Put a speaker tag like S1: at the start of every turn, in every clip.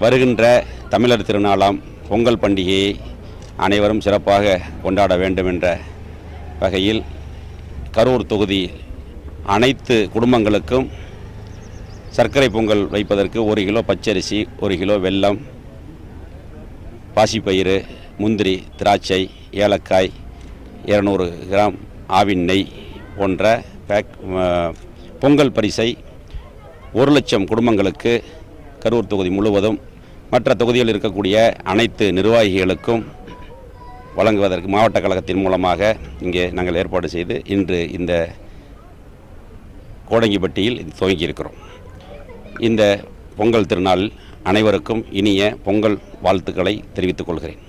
S1: வருகின்ற தமிழர் திருநாளாம் பொங்கல் பண்டிகையை அனைவரும் சிறப்பாக கொண்டாட வேண்டும் என்ற வகையில் கரூர் தொகுதி அனைத்து குடும்பங்களுக்கும் சர்க்கரை பொங்கல் வைப்பதற்கு 1 கிலோ பச்சரிசி, 1 கிலோ வெல்லம், பாசிப்பயிறு, முந்திரி, திராட்சை, ஏலக்காய், 200 கிராம் ஆவின் நெய் போன்ற பொங்கல் பரிசை 1 லட்சம் குடும்பங்களுக்கு கரூர் தொகுதி முழுவதும் மற்ற தொகுதியில் இருக்கக்கூடிய அனைத்து நிர்வாகிகளுக்கும் வழங்குவதற்கு மாவட்ட கழகத்தின் மூலமாக இங்கே நாங்கள் ஏற்பாடு செய்து இன்று இந்த கோடங்கிப்பட்டியில் துவங்கியிருக்கிறோம். இந்த பொங்கல் திருநாள் அனைவருக்கும் இனிய பொங்கல் வாழ்த்துக்களை தெரிவித்துக் கொள்கிறேன்.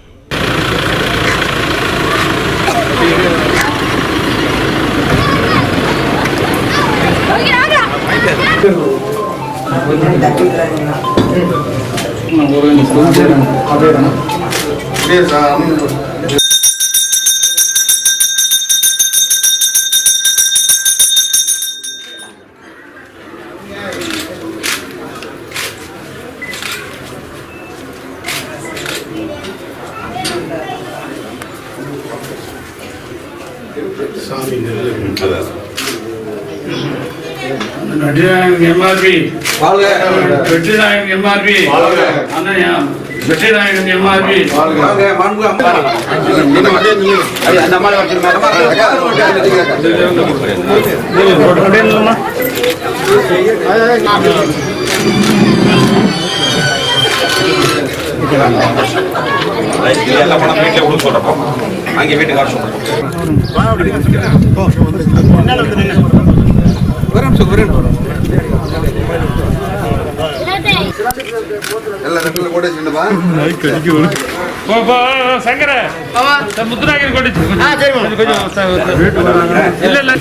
S2: வெற்றிநாயகன் எம்ஆர்பி வெற்றிநாயகன் எம்ஆர்பி அண்ணா வெற்றிநாயகன் எம்ஆர்பி
S1: எல்லாம் பணம் வீட்டில் கொடுக்க சொல்றப்போ அங்கே வீட்டுக்கு வர சொல்றோம்.
S2: சங்கர முத்துராயன் கொண்டு இல்ல